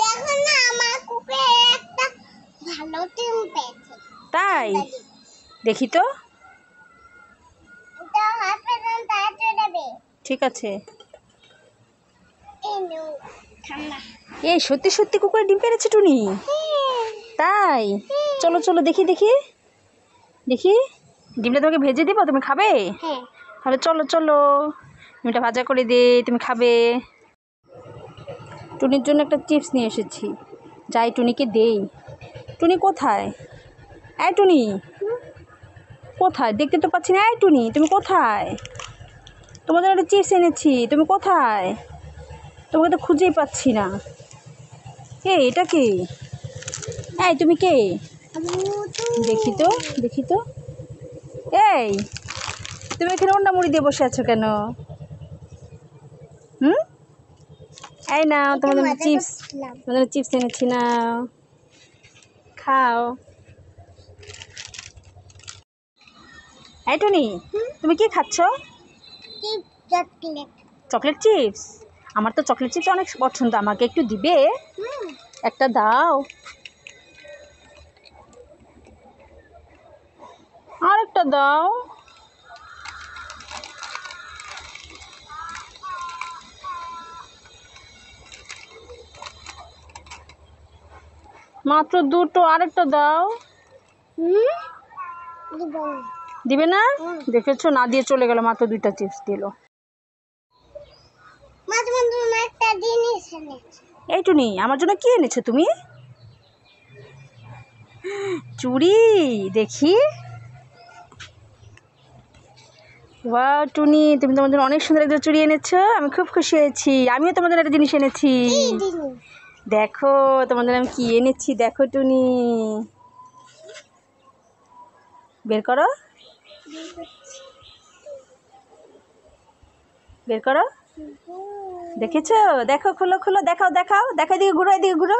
দেখো না আমার কুকুরে একটা ভালো টিম পেয়েছে। তাই দেখি তো। এটা হাসপাতাল তাড়াতাড়ি যাবে। ঠিক আছে। এই নো ঠান্ডা। এই সত্যি সত্যি কুকুরে ডিম পেড়েছে টুনি? তাই চলো চলো দেখি দেখি দেখি। ডিমটা তোমাকে ভেজে দিব, তুমি খাবে? হ্যাঁ। তাহলে চলো চলো, ডিমটা ভাজা করে দে, তুমি খাবে। টুনির জন্য একটা চিপস নিয়ে এসেছি, যাই টুনিকে দেই। টুনি কোথায়? এই টুনি কোথায়? দেখতে তো পাচ্ছি না। এই টুনি তুমি কোথায়? তোমার জন্য একটা চিপস এনেছি, তুমি কোথায়? তোমাকে তো খুঁজেই পাচ্ছি না। কে এটা? কে? এই তুমি কে? দেখি তো দেখি তো। এই তুমি এখানে অন্ডা মুড়ি দিয়ে বসে আছো কেন? এই না তোমার জন্য চিপস, তোমার জন্য চিপস এনেছি, না খাও। এই টুনি তুমি কি খাচ্ছ? চকলেট। Chocolate chips? আমার তো চকলেট চিপস অনেক পছন্দ, আমাকে একটু দিবে? একটা দাও। আর একটা দাও। মাত্র দুটো, আরেকটা দাও। দিবে না? দেখেছো, না দিয়ে চলে গেল, মাত্র দুইটা চিপস দিল। একটা জিনিস এনেছি। এই টুনি আমার জন্য কি এনেছো তুমি? চুড়ি? দেখি। ওয়াও টুনি, তুমি তোমার জন্য অনেক সুন্দর একটা চুড়ি এনেছো, আমি খুব খুশি হয়েছি। আমিও তোমার জন্য একটা জিনিস এনেছি। দেখো তোমার জন্য আমি কি এনেছি, দেখো টুনি। বের করো, বের করো। দেখেছো? দেখো, খোলো খোলো, দেখাও দেখাও দেখাও, এদিকে ঘুরো, এদিকে ঘুরো।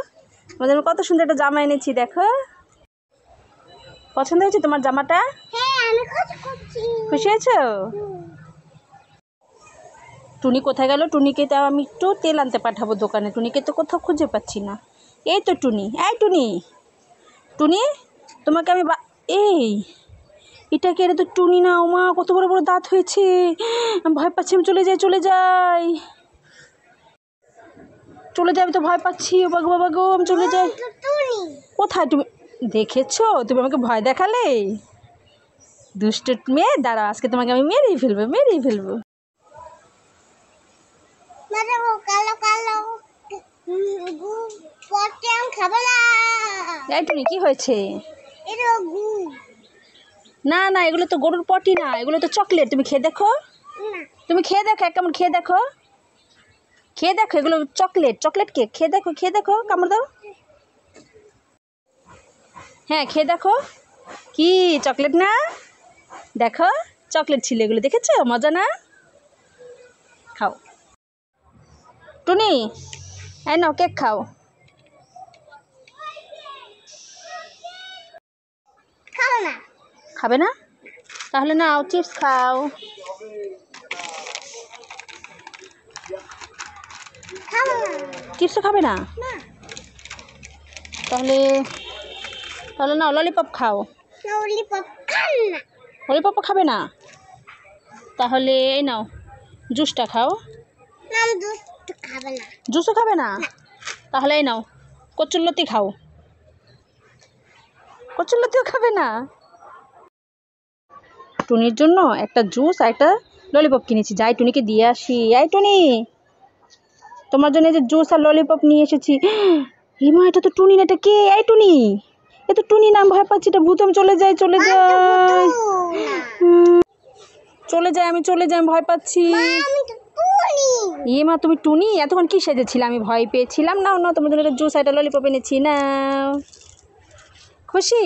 তোমার জন্য কত সুন্দর একটা জামা এনেছি, দেখো। পছন্দ হয়েছে তোমার জামাটা? হ্যাঁ, আমি খুশি। খুশি হয়েছো? টুনি কোথায় গেল? টুনিকে তাও আমি একটু তেল আনতে পাঠাবো দোকানে, টুনিকে তো কোথাও খুঁজে পাচ্ছি না। এই তো টুনি, এই টুনি, টুনি তোমাকে আমি এই এটা কে? এটা তো টুনি না। ওমা কত বড় বড় দাঁত হয়েছে, আমি ভয় পাচ্ছি। আমি চলে যাই, চলে যাই, চলে যাই, আমি তো ভয় পাচ্ছি। ও বাবা বাবা গো, আমি চলে যাই। কোথায় তুমি? দেখেছো, তুমি আমাকে ভয় দেখালে। দুষ্ট মেয়ে, দাঁড়া, আজকে তোমাকে আমি মেরেই ফেলবো, মেরেই ফেলবো। কালো কালো পটে আমি খাবো না। এই টুনি কি হয়েছে? এটা গু। না না, এগুলো তো গরুর পটি না, এগুলো তো চকলেট। তুমি খেয়ে দেখো, তুমি খেয়ে দেখো, এক কামড় খেয়ে দেখো, খেয়ে দেখো, এগুলো চকলেট, চকলেট কেক। খেয়ে দেখো, খেয়ে দেখো, কামড় দাও। হ্যাঁ খেয়ে দেখো, কি চকলেট না? দেখো চকলেট ছিল এগুলো, দেখেছো? মজা না? খাও টুনি, এই নাও কেক খাও। খাবো না। খাবে না? তাহলে নাও চিপস খাও। খাবো না। চিপসও খাবে না? তাহলে তাহলে নাও ললিপপ খাও। ললিপপ খান না। ললিপপও খাবে না? তাহলে এই নাও জুসটা খাও। না, দুধ খাবে না। জুসও খাবে না? তাহলে এই নাও কচুরলতি খাও। কচুরলতিও খাবে না? টুনির জন্য একটা জুস আর একটা ললিপপ কিনেছি, যাই টুনিকে দিয়ে আসি। এই টুনি, তোমার জন্য এই যে জুস আর ললিপপ নিয়ে এসেছি। হিমা, এটা তো টুনি না, এটা কে? এই টুনি, এ তো টুনি না, ভয় পাচ্ছি, এটা ভূত। আমি চলে যাই, চলে যাই, চলে যাই, আমি চলে যাই, আমি ভয় পাচ্ছি। মা তুমি টুনি? এতক্ষণ কি সেজেছিলে? আমি ভয় পেয়েছিলাম। নাও না, তোমার জন্য একটা জুস আর একটা ললিপপ এনেছি, নাও। খুশি?